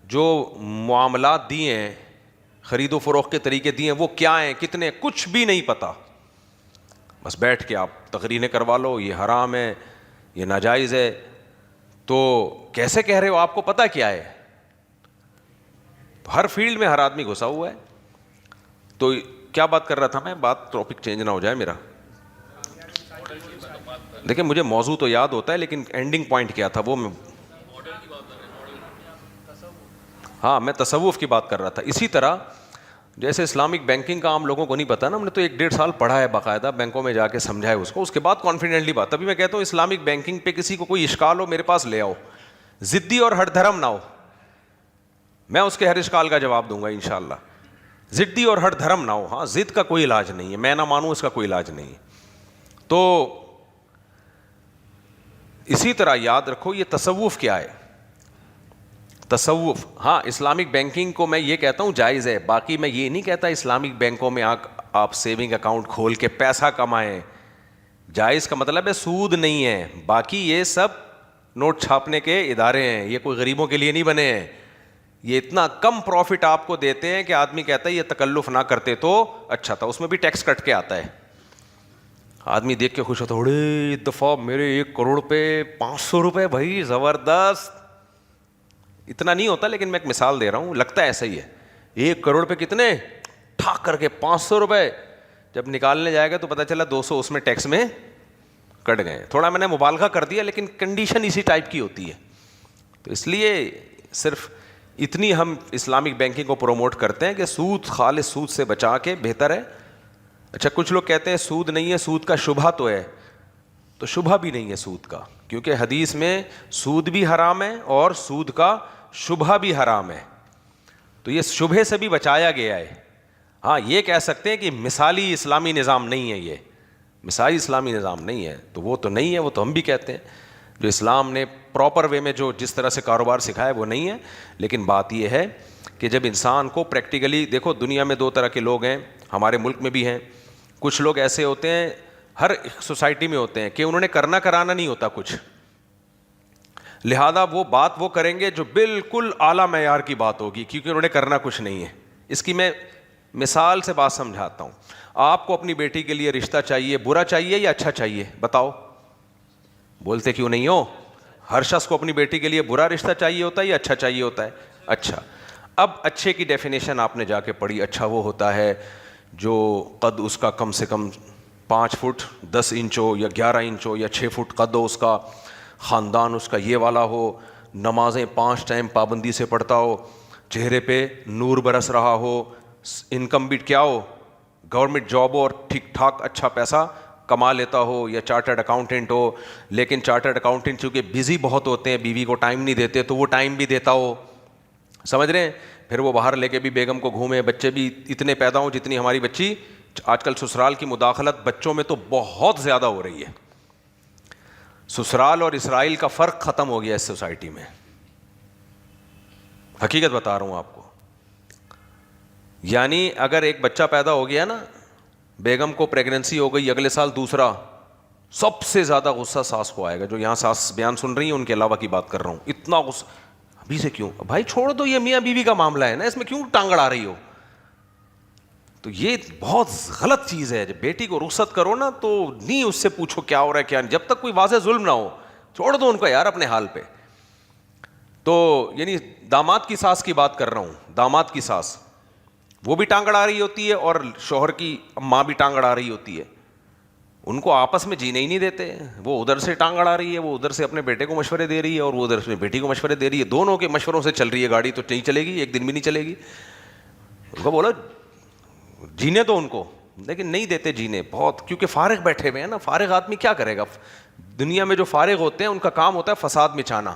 جو معاملات دیے ہیں، خرید و فروخت کے طریقے دیے ہیں، وہ کیا ہیں، کتنے، کچھ بھی نہیں پتہ. بس بیٹھ کے آپ تقریریں کروا لو، یہ حرام ہے، یہ ناجائز ہے. تو کیسے کہہ رہے ہو، آپ کو پتہ کیا ہے؟ ہر فیلڈ میں ہر آدمی گھسا ہوا ہے. تو کیا بات کر رہا تھا میں، بات ٹاپک چینج نہ ہو جائے میرا. دیکھیں مجھے موضوع تو یاد ہوتا ہے لیکن اینڈنگ پوائنٹ کیا تھا وہ ہاں میں تصوف کی بات کر رہا تھا. اسی طرح جیسے اسلامک بینکنگ کا عام لوگوں کو نہیں پتا نا, ہم نے تو 1-1.5 سال پڑھا ہے باقاعدہ, بینکوں میں جا کے سمجھا ہے اس کو, اس کے بعد کانفیڈنٹلی بات. تبھی میں کہتا ہوں اسلامک بینکنگ پہ کسی کو کوئی اشکال ہو میرے پاس لے آؤ, ضدی اور ہٹ دھرم نہ ہو, میں اس کے ہر اشکال کا جواب دوں گا انشاءاللہ. ضدی اور ہٹ دھرم نہ ہو. ہاں ضد کا کوئی علاج نہیں ہے, میں نہ مانوں اس کا کوئی علاج نہیں ہے. تو اسی طرح یاد رکھو یہ تصوف کیا ہے. تصوف ہاں اسلامک بینکنگ کو میں یہ کہتا ہوں جائز ہے, باقی میں یہ نہیں کہتا اسلامک بینکوں میں آپ سیونگ اکاؤنٹ کھول کے پیسہ کمائیں. جائز کا مطلب ہے سود نہیں ہے. باقی یہ سب نوٹ چھاپنے کے ادارے ہیں, یہ کوئی غریبوں کے لیے نہیں بنے ہیں. یہ اتنا کم پروفٹ آپ کو دیتے ہیں کہ آدمی کہتا ہے یہ تکلف نہ کرتے تو اچھا تھا. اس میں بھی ٹیکس کٹ کے آتا ہے. آدمی دیکھ کے خوش ہوتا ہے, اڑے دفعہ میرے 1 کروڑ پہ 500 روپے, بھائی زبردست. اتنا نہیں ہوتا لیکن میں ایک مثال دے رہا ہوں, لگتا ہے ایسا ہی ہے. 1 کروڑ پہ کتنے ٹھاک کر کے 500 روپے, جب نکالنے جائے گا تو پتا چلا 200 اس میں ٹیکس میں کٹ گئے. تھوڑا میں نے مبالغہ کر دیا لیکن کنڈیشن اسی ٹائپ کی ہوتی ہے. تو اس لیے صرف اتنی ہم اسلامک بینکنگ کو پروموٹ کرتے ہیں کہ سود, خالص سود سے بچا کے بہتر ہے. اچھا کچھ لوگ کہتے ہیں سود نہیں ہے, سود کا شبہ تو ہے. تو شبہ بھی نہیں ہے سود کا, کیونکہ حدیث میں سود بھی حرام ہے اور سود کا شبہ بھی حرام ہے. تو یہ شبہ سے بھی بچایا گیا ہے. ہاں یہ کہہ سکتے ہیں کہ مثالی اسلامی نظام نہیں ہے, یہ مثالی اسلامی نظام نہیں ہے, تو وہ تو نہیں ہے, وہ تو ہم بھی کہتے ہیں. جو اسلام نے پراپر وے میں جو جس طرح سے کاروبار سکھایا وہ نہیں ہے. لیکن بات یہ ہے کہ جب انسان کو پریکٹیکلی دیکھو, دنیا میں 2 طرح کے لوگ ہیں, ہمارے ملک میں بھی ہیں. کچھ لوگ ایسے ہوتے ہیں, ہر سوسائٹی میں ہوتے ہیں, کہ انہوں نے کرنا کرانا نہیں ہوتا کچھ, لہذا وہ بات وہ کریں گے جو بالکل اعلیٰ معیار کی بات ہوگی, کیونکہ انہوں نے کرنا کچھ نہیں ہے. اس کی میں مثال سے بات سمجھاتا ہوں. آپ کو اپنی بیٹی کے لیے رشتہ چاہیے, برا چاہیے یا اچھا چاہیے, بتاؤ, بولتے کیوں نہیں ہو؟ ہر شخص کو اپنی بیٹی کے لیے برا رشتہ چاہیے ہوتا ہے یا اچھا چاہیے ہوتا ہے؟ اچھا. اب اچھے کی ڈیفینیشن آپ نے جا کے پڑھی. اچھا وہ ہوتا ہے جو قد اس کا کم سے کم 5 فٹ 10 انچ ہو, یا 11 انچ ہو, یا 6 فٹ قد ہو اس کا, خاندان اس کا یہ والا ہو, نمازیں 5 ٹائم پابندی سے پڑھتا ہو, چہرے پہ نور برس رہا ہو, انکم بھی کیا ہو, گورنمنٹ جاب ہو اور ٹھیک ٹھاک اچھا پیسہ کما لیتا ہو, یا چارٹرڈ اکاؤنٹنٹ ہو. لیکن چارٹرڈ اکاؤنٹنٹ چونکہ بزی بہت ہوتے ہیں, بیوی کو ٹائم نہیں دیتے, تو وہ ٹائم بھی دیتا ہو, سمجھ رہے ہیں. پھر وہ باہر لے کے بھی بیگم کو گھومے, بچے بھی اتنے پیدا ہوں جتنی ہماری بچی. آج کل سسرال کی مداخلت بچوں میں تو بہت زیادہ ہو رہی ہے. سسرال اور اسرائیل کا فرق ختم ہو گیا اس سوسائٹی میں, حقیقت بتا رہا ہوں آپ کو. یعنی اگر ایک بچہ پیدا ہو گیا نا, بیگم کو پریگننسی ہو گئی, اگلے سال دوسرا, سب سے زیادہ غصہ ساس کو آئے گا. جو یہاں ساس بیان سن رہی ہیں ان کے علاوہ کی بات کر رہا ہوں. اتنا غصہ ابھی سے کیوں بھائی, چھوڑ دو, یہ میاں بیوی کا معاملہ ہے نا, اس میں کیوں ٹانگ اڑا رہی ہو. تو یہ بہت غلط چیز ہے. جب بیٹی کو رخصت کرو نا تو نہیں اس سے پوچھو کیا ہو رہا ہے کیا نہیں, جب تک کوئی واضح ظلم نہ ہو, چھوڑ دو ان کو یار اپنے حال پہ. تو یعنی داماد کی ساس کی بات کر رہا ہوں. داماد کی ساس وہ بھی ٹانگ اڑا رہی ہوتی ہے اور شوہر کی ماں بھی ٹانگ اڑا رہی ہوتی ہے. ان کو آپس میں جینے ہی نہیں دیتے. وہ ادھر سے ٹانگ اڑا رہی ہے, وہ ادھر سے اپنے بیٹے کو مشورے دے رہی ہے, اور وہ ادھر سے بیٹی کو مشورے دے رہی ہے. دونوں کے مشوروں سے چل رہی ہے گاڑی, تو نہیں چلے گی, ایک دن بھی نہیں چلے گی. ان کو بولا جینے تو ان کو, لیکن نہیں دیتے جینے بہت, کیونکہ فارغ بیٹھے ہوئے ہیں نا. فارغ آدمی کیا کرے گا دنیا میں؟ جو فارغ ہوتے ہیں ان کا کام ہوتا ہے فساد مچانا,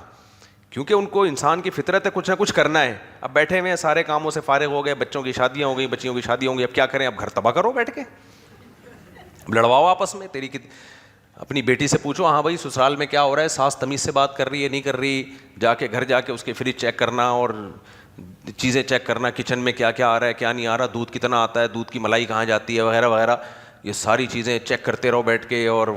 کیونکہ ان کو انسان کی فطرت ہے کچھ نہ کچھ کرنا ہے. اب بیٹھے ہوئے ہیں, سارے کاموں سے فارغ ہو گئے, بچوں کی شادیاں ہو گئی, بچیوں کی شادیاں ہوں گی, اب کیا کریں, اب گھر تباہ کرو بیٹھ کے, لڑواؤ آپس میں. تیری اپنی بیٹی سے پوچھو, ہاں بھائی سسرال میں کیا ہو رہا ہے, ساس تمیز سے بات کر رہی ہے نہیں کر رہی, جا کے گھر جا کے اس کے فریج چیک کرنا اور چیزیں چیک کرنا, کچن میں کیا کیا آ رہا ہے کیا نہیں آ رہا, دودھ کتنا آتا ہے, دودھ کی ملائی کہاں جاتی ہے, وغیرہ وغیرہ. یہ ساری چیزیں چیک کرتے رہو بیٹھ کے. اور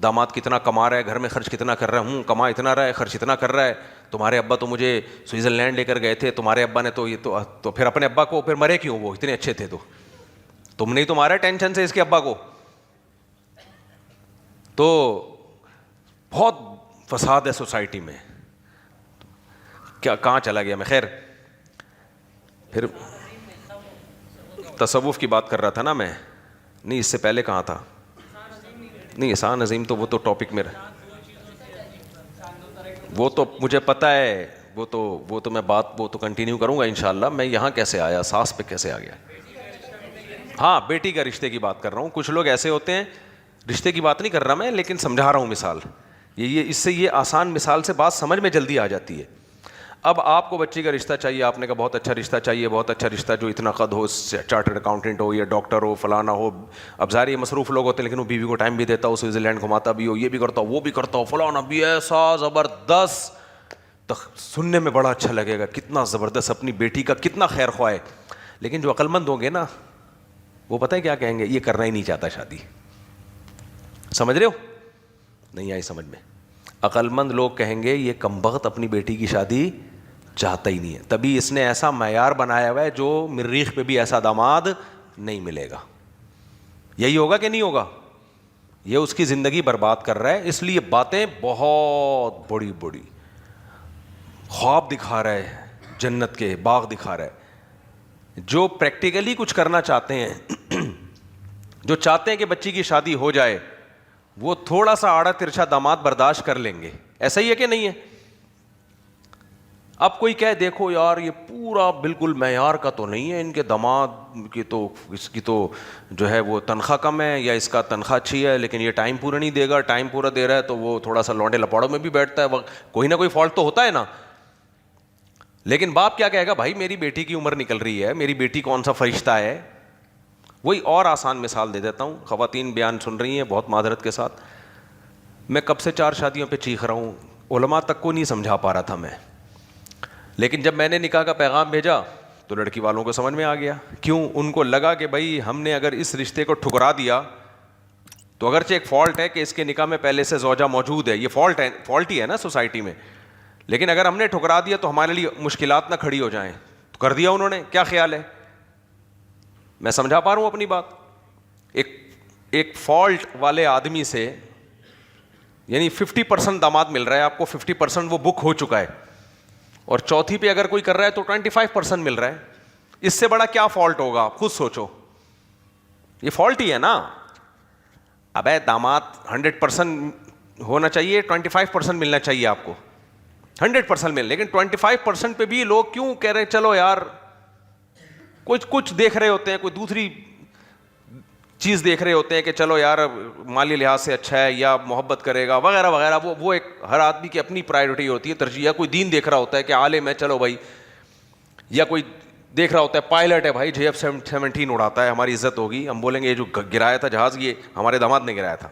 داماد کتنا کما رہا ہے, گھر میں خرچ کتنا کر رہا ہے, کما اتنا رہا ہے, خرچ اتنا کر رہا ہے. تمہارے ابا تو مجھے سوئٹزرلینڈ لے کر گئے تھے, تمہارے ابا نے تو یہ تو پھر اپنے ابا کو پھر مرے کیوں, وہ اتنے اچھے تھے, تو تم نہیں تو مارا ٹینشن سے اس کے ابا کو. تو بہت فساد ہے سوسائٹی میں. کیا کہاں چلا گیا میں, خیر. پھر تصوف کی بات کر رہا تھا نا میں, نہیں اس سے پہلے کہاں تھا, نہیں احسان عظیم تو وہ تو ٹاپک میرا، وہ تو مجھے پتہ ہے، وہ تو میں بات وہ تو کنٹینیو کروں گا انشاءاللہ. میں یہاں کیسے آیا، ساس پہ کیسے آ گیا؟ ہاں بیٹی کا رشتے کی بات کر رہا ہوں. کچھ لوگ ایسے ہوتے ہیں، رشتے کی بات نہیں کر رہا میں، لیکن سمجھا رہا ہوں مثال. یہ اس سے یہ آسان مثال سے بات سمجھ میں جلدی آ جاتی ہے. اب آپ کو بچی کا رشتہ چاہیے، آپ نے کہا بہت اچھا رشتہ چاہیے، بہت اچھا رشتہ جو اتنا قد ہو، چارٹرڈ اکاؤنٹنٹ ہو یا ڈاکٹر ہو فلانا ہو. اب ظاہر یہ مصروف لوگ ہوتے ہیں، لیکن وہ بیوی کو ٹائم بھی دیتا ہو، سوئٹزرلینڈ گھماتا بھی ہو، یہ بھی کرتا ہو وہ بھی کرتا ہو، فلانا بھی ایسا زبردست. سننے میں بڑا اچھا لگے گا کتنا زبردست، اپنی بیٹی کا کتنا خیر خواہ ہے. لیکن جو عقل مند ہوں گے نا، وہ پتہ ہے کیا کہیں گے؟ یہ کرنا ہی نہیں چاہتا شادی. سمجھ رہے ہو؟ نہیں آئی سمجھ میں؟ عقل مند لوگ کہیں گے یہ کمبخت اپنی بیٹی کی شادی چاہتا ہی نہیں ہے، تبھی اس نے ایسا معیار بنایا ہوا ہے جو مریخ پہ بھی ایسا داماد نہیں ملے گا. یہی ہوگا کہ نہیں ہوگا؟ یہ اس کی زندگی برباد کر رہا ہے. اس لیے باتیں بہت بڑی بڑی خواب دکھا رہا ہے، جنت کے باغ دکھا رہا ہے. جو پریکٹیکلی کچھ کرنا چاہتے ہیں، جو چاہتے ہیں کہ بچی کی شادی ہو جائے، وہ تھوڑا سا آڑا ترچھا داماد برداشت کر لیں گے. ایسا ہی ہے کہ نہیں ہے؟ اب کوئی کہے دیکھو یار یہ پورا بالکل معیار کا تو نہیں ہے، ان کے داماد کی تو، اس کی تو جو ہے وہ تنخواہ کم ہے، یا اس کا تنخواہ اچھی ہے لیکن یہ ٹائم پورا نہیں دے گا. ٹائم پورا دے رہا ہے تو وہ تھوڑا سا لونڈے لپاڑوں میں بھی بیٹھتا ہے، کوئی نہ کوئی فالٹ تو ہوتا ہے نا. لیکن باپ کیا کہے گا؟ بھائی میری بیٹی کی عمر نکل رہی ہے، میری بیٹی کون سا فرشتہ ہے. وہی اور آسان مثال دے دیتا ہوں. خواتین بیان سن رہی ہیں بہت معذرت کے ساتھ، میں کب سے 4 شادیوں پہ چیخ رہا ہوں، علماء تک کو نہیں سمجھا پا رہا تھا میں. لیکن جب میں نے نکاح کا پیغام بھیجا تو لڑکی والوں کو سمجھ میں آ گیا. کیوں؟ ان کو لگا کہ بھائی ہم نے اگر اس رشتے کو ٹھکرا دیا تو اگرچہ ایک فالٹ ہے کہ اس کے نکاح میں پہلے سے زوجہ موجود ہے، یہ فالٹ ہی ہے نا سوسائٹی میں، لیکن اگر ہم نے ٹھکرا دیا تو ہمارے لیے مشکلات نہ کھڑی ہو جائیں. تو کر دیا انہوں نے. کیا خیال ہے؟ میں سمجھا پا رہا ہوں اپنی بات؟ ایک فالٹ والے آدمی سے یعنی 50% داماد مل رہا ہے آپ کو، 50% وہ بک ہو چکا ہے، اور چوتھی پہ اگر کوئی کر رہا ہے تو 25% مل رہا ہے. اس سے بڑا کیا فالٹ ہوگا؟ آپ خود سوچو. یہ فالٹ ہی ہے نا. ابے داماد 100% ہونا چاہیے، 25% ملنا چاہیے آپ کو. 100% مل، لیکن 25% پہ بھی لوگ کیوں کہہ رہے ہیں چلو یار، کچھ دیکھ رہے ہوتے ہیں، کوئی دوسری چیز دیکھ رہے ہوتے ہیں کہ چلو یار مالی لحاظ سے اچھا ہے یا محبت کرے گا وغیرہ وغیرہ. وہ ایک ہر آدمی کی اپنی پرائیورٹی ہوتی ہے، ترجیح. یا کوئی دین دیکھ رہا ہوتا ہے کہ عالم ہے چلو بھائی، یا کوئی دیکھ رہا ہوتا ہے پائلٹ ہے بھائی JF-17 اڑاتا ہے، ہماری عزت ہوگی. ہم بولیں گے یہ جو گرایا تھا جہاز یہ ہمارے داماد نے گرایا تھا.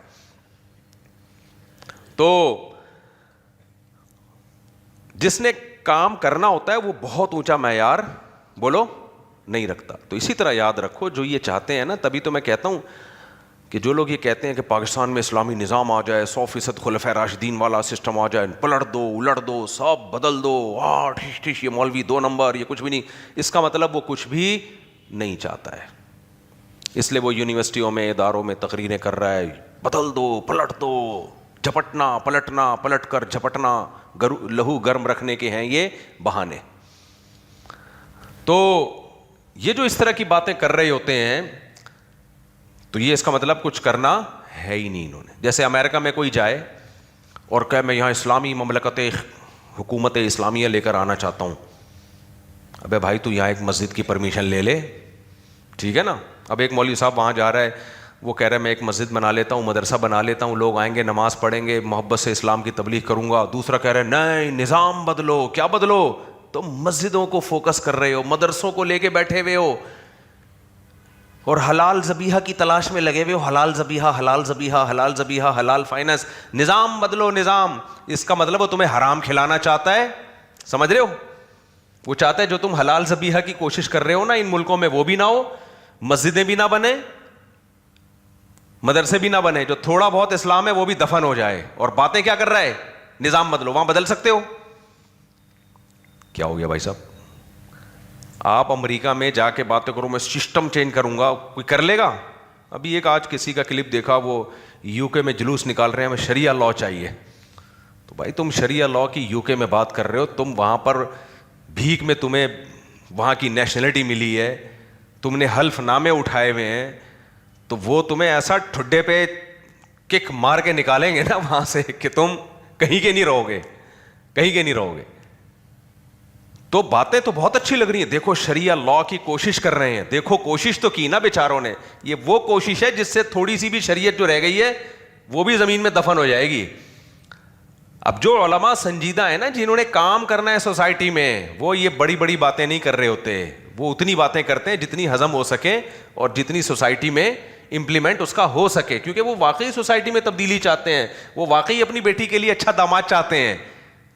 تو جس نے کام کرنا ہوتا ہے وہ بہت اونچا معیار بولو نہیں رکھتا. تو اسی طرح یاد رکھو جو یہ چاہتے ہیں نا، تبھی تو میں کہتا ہوں کہ جو لوگ یہ کہتے ہیں کہ پاکستان میں اسلامی نظام آ جائے، 100% خلفائے راشدین والا سسٹم آ جائے، پلٹ دو الٹ دو سب بدل دو، ٹھیش ٹھیش یہ مولوی 2 نمبر، یہ کچھ بھی نہیں. اس کا مطلب وہ کچھ بھی نہیں چاہتا ہے. اس لیے وہ یونیورسٹیوں میں اداروں میں تقریریں کر رہا ہے، بدل دو پلٹ دو، جھپٹنا پلٹنا، پلٹ کر جھپٹنا، لہو گرم رکھنے کے ہیں یہ بہانے. تو یہ جو اس طرح کی باتیں کر رہے ہوتے ہیں تو یہ اس کا مطلب کچھ کرنا ہے ہی نہیں انہوں نے. جیسے امریکہ میں کوئی جائے اور کہے میں یہاں اسلامی مملکت حکومت اسلامیہ لے کر آنا چاہتا ہوں. ابے بھائی تو یہاں ایک مسجد کی پرمیشن لے لے، ٹھیک ہے نا. اب ایک مولوی صاحب وہاں جا رہا ہے، وہ کہہ رہا ہے میں ایک مسجد بنا لیتا ہوں، مدرسہ بنا لیتا ہوں، لوگ آئیں گے نماز پڑھیں گے، محبت سے اسلام کی تبلیغ کروں گا. دوسرا کہہ رہا ہے نہیں نظام بدلو. کیا بدلو؟ تم مسجدوں کو فوکس کر رہے ہو، مدرسوں کو لے کے بیٹھے ہوئے ہو اور حلال ذبیحہ کی تلاش میں لگے ہوئے ہو. حلال ذبیحہ، حلال ذبیحہ، حلال ذبیحہ، حلال فائننس. نظام بدلو نظام. اس کا مطلب وہ تمہیں حرام کھلانا چاہتا ہے. سمجھ رہے ہو؟ وہ چاہتا ہے جو تم حلال ذبیحہ کی کوشش کر رہے ہو نا ان ملکوں میں وہ بھی نہ ہو، مسجدیں بھی نہ بنے، مدرسے بھی نہ بنے، جو تھوڑا بہت اسلام ہے وہ بھی دفن ہو جائے. اور باتیں کیا کر رہا ہے؟ نظام بدلو. وہاں بدل سکتے ہو؟ کیا ہو گیا بھائی صاحب؟ آپ امریکہ میں جا کے باتیں کرو میں سسٹم چینج کروں گا، کوئی کر لے گا؟ ابھی ایک آج کسی کا کلپ دیکھا، وہ UK میں جلوس نکال رہے ہیں ہمیں شریعہ لا چاہیے. تو بھائی تم شریعہ لا کی UK میں بات کر رہے ہو، تم وہاں پر بھیک میں تمہیں وہاں کی نیشنلٹی ملی ہے، تم نے حلف نامے اٹھائے ہوئے ہیں، تو وہ تمہیں ایسا ٹھڈے پہ کک مار کے نکالیں گے نا وہاں سے کہ تم کہیں کے نہیں رہو گے، کہیں کے نہیں رہو گے. تو باتیں تو بہت اچھی لگ رہی ہیں، دیکھو شریعہ لا کی کوشش کر رہے ہیں، دیکھو کوشش تو کی نا بیچاروں نے. یہ وہ کوشش ہے جس سے تھوڑی سی بھی شریعت جو رہ گئی ہے وہ بھی زمین میں دفن ہو جائے گی. اب جو علماء سنجیدہ ہیں نا، جنہوں نے کام کرنا ہے سوسائٹی میں، وہ یہ بڑی بڑی باتیں نہیں کر رہے ہوتے، وہ اتنی باتیں کرتے ہیں جتنی ہضم ہو سکے اور جتنی سوسائٹی میں امپلیمنٹ اس کا ہو سکے، کیونکہ وہ واقعی سوسائٹی میں تبدیلی چاہتے ہیں، وہ واقعی اپنی بیٹی کے لیے اچھا داماد چاہتے ہیں.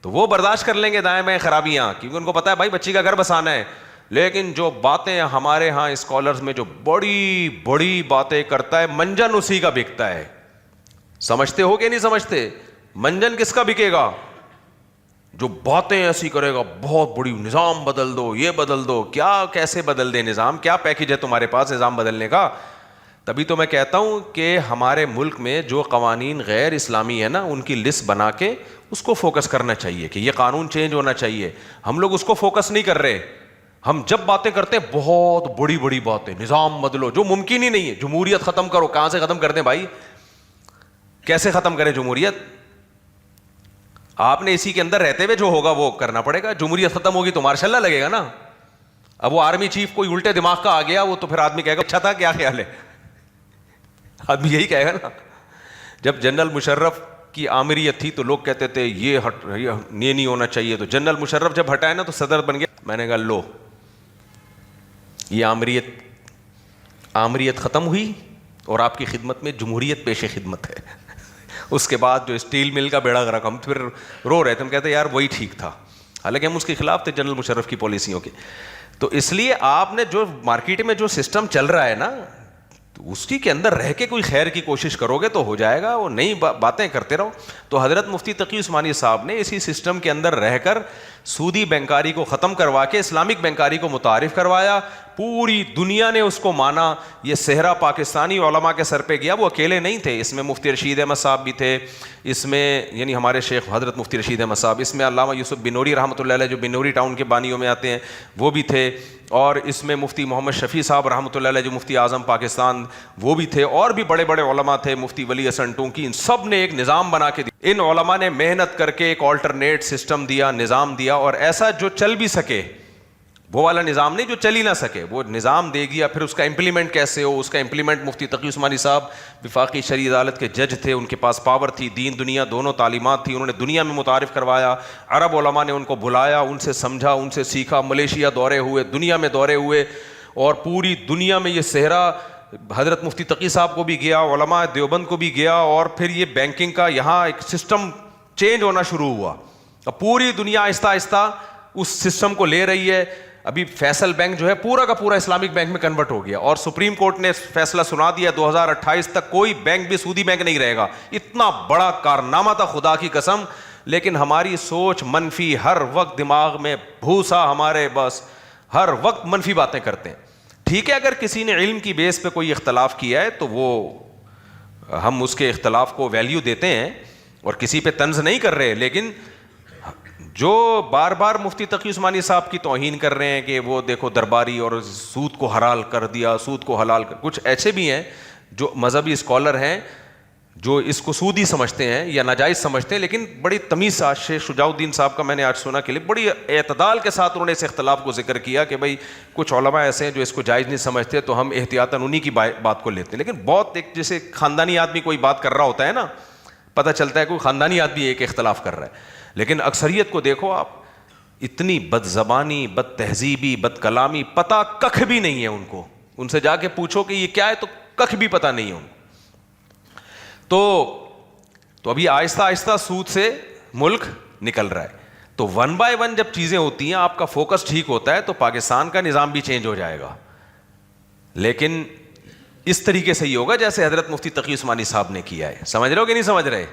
تو وہ برداشت کر لیں گے دائیں بائیں خرابیاں، کیونکہ ان کو پتا ہے بھائی بچی کا گھر بسانا ہے. لیکن جو باتیں ہمارے ہاں اسکالرز میں جو بڑی بڑی باتیں کرتا ہے، منجن اسی کا بکتا ہے. سمجھتے ہو کہ نہیں سمجھتے؟ منجن کس کا بکے گا؟ جو باتیں ایسی کرے گا، بہت بڑی نظام بدل دو، یہ بدل دو. کیا کیسے بدل دے نظام؟ کیا پیکج ہے تمہارے پاس نظام بدلنے کا؟ تبھی تو میں کہتا ہوں کہ ہمارے ملک میں جو قوانین غیر اسلامی ہیں نا، ان کی لسٹ بنا کے اس کو فوکس کرنا چاہیے کہ یہ قانون چینج ہونا چاہیے. ہم لوگ اس کو فوکس نہیں کر رہے. ہم جب باتیں کرتے ہیں بہت بڑی بڑی باتیں، نظام بدلو، جو ممکن ہی نہیں ہے. جمہوریت ختم کرو، کہاں سے ختم کر دیں بھائی؟ کیسے ختم کریں جمہوریت؟ آپ نے اسی کے اندر رہتے ہوئے جو ہوگا وہ کرنا پڑے گا. جمہوریت ختم ہوگی تو مارشاء اللہ لگے گا نا. اب وہ آرمی چیف کوئی الٹے دماغ کا آ گیا، وہ تو پھر آدمی کہے گا اچھا تھا، کیا خیال ہے؟ آدمی یہی کہے گا نا. جب جنرل مشرف کی آمریت تھی تو لوگ کہتے تھے یہ نہیں ہونا چاہیے، تو جنرل مشرف جب ہٹائے نا تو صدر بن گیا. میں نے کہا لو، یہ آمریت ختم ہوئی اور آپ کی خدمت میں جمہوریت پیش خدمت ہے. اس کے بعد جو اسٹیل مل کا بیڑا غرق، ہم پھر رو رہے تھے، ہم کہتے یار وہی ٹھیک تھا، حالانکہ ہم اس کے خلاف تھے جنرل مشرف کی پالیسیوں کے. تو اس لیے آپ نے جو مارکیٹ میں جو سسٹم چل رہا ہے نا، تو اسی کے اندر رہ کے کوئی خیر کی کوشش کرو گے تو ہو جائے گا. وہ نئی باتیں کرتے رہو. تو حضرت مفتی تقی عثمانی صاحب نے اسی سسٹم کے اندر رہ کر سودی بینکاری کو ختم کروا کے اسلامک بینکاری کو متعارف کروایا. پوری دنیا نے اس کو مانا. یہ صحرا پاکستانی علماء کے سر پہ گیا. وہ اکیلے نہیں تھے، اس میں مفتی رشید احمد صاحب بھی تھے، اس میں یعنی ہمارے شیخ حضرت مفتی رشید احمد صاحب، اس میں علامہ یوسف بنوری رحمۃ اللہ علیہ جو بنوری ٹاؤن کے بانیوں میں آتے ہیں وہ بھی تھے، اور اس میں مفتی محمد شفیع صاحب رحمۃ اللہ علیہ جو مفتی اعظم پاکستان وہ بھی تھے، اور بھی بڑے بڑے علماء تھے، مفتی ولی حسن ٹونکی. ان سب نے ایک نظام بنا کے دیا. ان علماء نے محنت کر کے ایک آلٹرنیٹ سسٹم دیا، نظام دیا، اور ایسا جو چل بھی سکے. وہ والا نظام نہیں جو چل ہی نہ سکے، وہ نظام دے گیا. پھر اس کا امپلیمنٹ کیسے ہو، اس کا امپلیمنٹ مفتی تقی عثمانی صاحب وفاقی شرعی عدالت کے جج تھے، ان کے پاس پاور تھی، دین دنیا دونوں تعلیمات تھی. انہوں نے دنیا میں متعارف کروایا. عرب علماء نے ان کو بلایا، ان سے سمجھا، ان سے سیکھا. ملیشیا دورے ہوئے، دنیا میں دورے ہوئے، اور پوری دنیا میں یہ صحرا حضرت مفتی تقی صاحب کو بھی گیا، علماء دیوبند کو بھی گیا، اور پھر یہ بینکنگ کا یہاں ایک سسٹم چینج ہونا شروع ہوا. اب پوری دنیا آہستہ آہستہ اس سسٹم کو لے رہی ہے. ابھی فیصل بینک جو ہے پورا کا پورا اسلامک بینک میں کنورٹ ہو گیا، اور سپریم کورٹ نے فیصلہ سنا دیا 2028 تک کوئی بینک بھی سودی بینک نہیں رہے گا. اتنا بڑا کارنامہ تھا خدا کی قسم. لیکن ہماری سوچ منفی، ہر وقت دماغ میں بھوسا ہمارے، بس ہر وقت منفی باتیں کرتے ہیں. ٹھیک ہے، اگر کسی نے علم کی بیس پہ کوئی اختلاف کیا ہے تو وہ ہم اس کے اختلاف کو ویلیو دیتے ہیں اور کسی پہ طنز نہیں کر رہے. لیکن جو بار بار مفتی تقی عثمانی صاحب کی توہین کر رہے ہیں کہ وہ دیکھو درباری اور سود کو حلال کر دیا، سود کو حلال کر، کچھ ایسے بھی ہیں جو مذہبی اسکالر ہیں جو اس کو سودی سمجھتے ہیں یا ناجائز سمجھتے ہیں، لیکن بڑی تمیز سے شیخ شجاع الدین صاحب کا میں نے آج سنا کہ بڑی اعتدال کے ساتھ انہوں نے اس اختلاف کو ذکر کیا کہ بھائی کچھ علماء ایسے ہیں جو اس کو جائز نہیں سمجھتے تو ہم احتیاطاً انہی کی بات کو لیتے ہیں. لیکن بہت ایک جیسے خاندانی آدمی کوئی بات کر رہا ہوتا ہے نا، پتہ چلتا ہے کوئی خاندانی آدمی ایک اختلاف کر رہا ہے. لیکن اکثریت کو دیکھو آپ، اتنی بد زبانی، بد تہذیبی، بد کلامی، پتہ ککھ بھی نہیں ہے ان کو. ان سے جا کے پوچھو کہ یہ کیا ہے تو ککھ بھی پتہ نہیں ہے ان کو. تو ابھی آہستہ آہستہ سود سے ملک نکل رہا ہے. تو 1 by 1 جب چیزیں ہوتی ہیں، آپ کا فوکس ٹھیک ہوتا ہے تو پاکستان کا نظام بھی چینج ہو جائے گا. لیکن اس طریقے سے ہی ہوگا جیسے حضرت مفتی تقی عثمانی صاحب نے کیا ہے. سمجھ رہے ہو کہ نہیں سمجھ رہے؟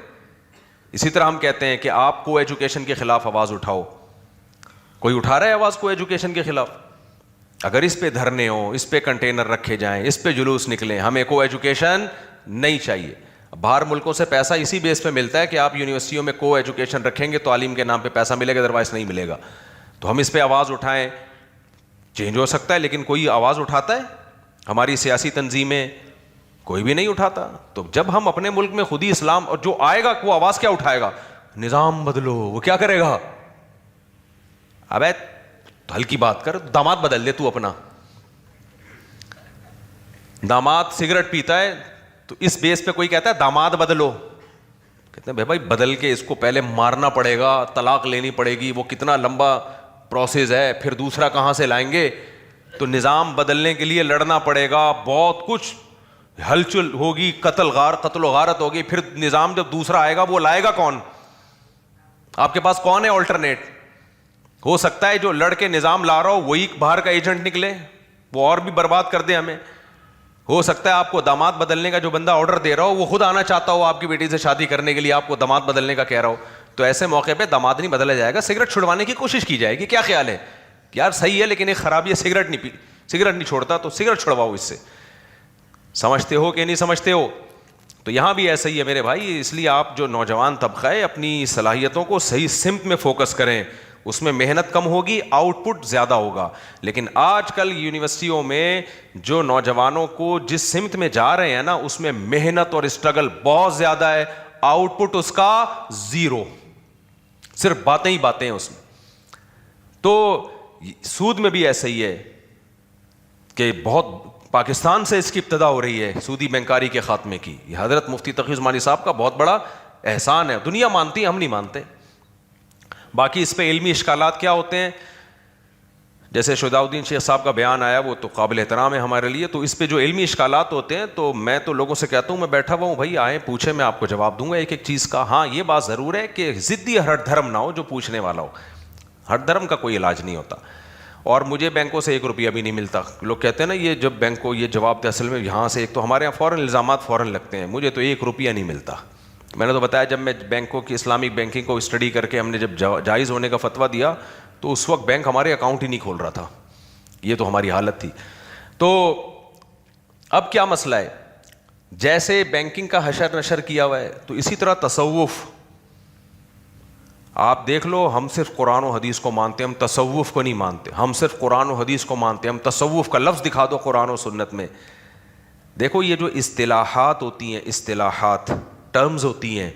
اسی طرح ہم کہتے ہیں کہ آپ کو ایجوکیشن کے خلاف آواز اٹھاؤ. کوئی اٹھا رہا ہے آواز کو ایجوکیشن کے خلاف؟ اگر اس پہ دھرنے ہوں، اس پہ کنٹینر رکھے جائیں، اس پہ جلوس نکلیں، ہمیں کو ایجوکیشن نہیں چاہیے. باہر ملکوں سے پیسہ اسی بیس پہ ملتا ہے کہ آپ یونیورسٹیوں میں کو ایجوکیشن رکھیں گے تو تعلیم کے نام پہ پیسہ ملے گا، ادروائز نہیں ملے گا. تو ہم اس پہ آواز اٹھائیں. چینج ہو سکتا ہے لیکن کوئی آواز اٹھاتا ہے؟ ہماری سیاسی تنظیمیں، کوئی بھی نہیں اٹھاتا. تو جب ہم اپنے ملک میں خود ہی اسلام, اور جو آئے گا وہ آواز کیا اٹھائے گا, نظام بدلو, وہ کیا کرے گا, ابے ہلکی بات کر, داماد بدل دے تو اپنا. داماد سگریٹ پیتا ہے تو اس بیس پہ کوئی کہتا ہے داماد بدلو, کہتے ہیں بھائی بدل کے اس کو پہلے مارنا پڑے گا, طلاق لینی پڑے گی, وہ کتنا لمبا پروسیس ہے, پھر دوسرا کہاں سے لائیں گے, تو نظام بدلنے کے لیے لڑنا پڑے گا, بہت کچھ ہلچل ہوگی, قتل و غارت ہوگی, پھر نظام جب دوسرا آئے گا وہ لائے گا کون, آپ کے پاس کون ہے آلٹرنیٹ. ہو سکتا ہے جو لڑ کے نظام لا رہا ہو وہی باہر کا ایجنٹ نکلے, وہ اور بھی برباد کر دے ہمیں. ہو سکتا ہے آپ کو داماد بدلنے کا جو بندہ آرڈر دے رہا ہو وہ خود آنا چاہتا ہو آپ کی بیٹی سے شادی کرنے کے لیے, آپ کو داماد بدلنے کا کہہ رہا ہو, تو ایسے موقع پہ داماد نہیں بدلا جائے گا, سگریٹ چھڑوانے کی کوشش کی جائے گی. کیا خیال ہے یار, صحیح ہے لیکن ایک خرابی ہے, سگریٹ نہیں چھوڑتا تو سگریٹ چھڑواؤ اس سے. سمجھتے ہو کہ نہیں سمجھتے ہو؟ تو یہاں بھی ایسا ہی ہے میرے بھائی. اس لیے آپ جو نوجوان طبقہ ہے اپنی صلاحیتوں کو صحیح سمت میں فوکس کریں, اس میں محنت کم ہوگی, آؤٹ پٹ زیادہ ہوگا. لیکن آج کل یونیورسٹیوں میں جو نوجوانوں کو جس سمت میں جا رہے ہیں نا, اس میں محنت اور اسٹرگل بہت زیادہ ہے, آؤٹ پٹ اس کا زیرو, صرف باتیں ہی باتیں ہیں اس میں. تو سود میں بھی ایسا ہی ہے کہ بہت پاکستان سے اس کی ابتدا ہو رہی ہے, سودی بینکاری کے خاتمے کی. یہ حضرت مفتی تقی عثمانی صاحب کا بہت بڑا احسان ہے, دنیا مانتی ہے, ہم نہیں مانتے. باقی اس پہ علمی اشکالات کیا ہوتے ہیں, جیسے شہداء الدین شیخ صاحب کا بیان آیا, وہ تو قابل احترام ہے ہمارے لیے. تو اس پہ جو علمی اشکالات ہوتے ہیں, تو میں تو لوگوں سے کہتا ہوں, میں بیٹھا ہوا ہوں بھائی, آئیں پوچھیں, میں آپ کو جواب دوں گا ایک ایک چیز کا. ہاں یہ بات ضرور ہے کہ ضدی ہر دھرم نہ ہو جو پوچھنے والا ہو, ہر دھرم کا کوئی علاج نہیں ہوتا. اور مجھے بینکوں سے 1 روپیہ بھی نہیں ملتا. لوگ کہتے ہیں نا یہ جب بینک کو یہ جواب دے, اصل میں یہاں سے ایک تو ہمارے یہاں فوراً الزامات فوراً لگتے ہیں, مجھے تو 1 روپیہ نہیں ملتا. میں نے تو بتایا جب میں بینکوں کی اسلامک بینکنگ کو اسٹڈی کر کے ہم نے جب جائز ہونے کا فتویٰ دیا تو اس وقت بینک ہمارے اکاؤنٹ ہی نہیں کھول رہا تھا, یہ تو ہماری حالت تھی. تو اب کیا مسئلہ ہے, جیسے بینکنگ کا حشر نشر کیا ہوا ہے, تو اسی طرح تصوف. آپ دیکھ لو, ہم صرف قرآن و حدیث کو مانتے ہیں, ہم تصوف کو نہیں مانتے. ہم صرف قرآن و حدیث کو مانتے ہیں, ہم تصوف کا لفظ دکھا دو قرآن و سنت میں. دیکھو یہ جو اصطلاحات ہوتی ہیں, اصطلاحات ٹرمز ہوتی ہیں,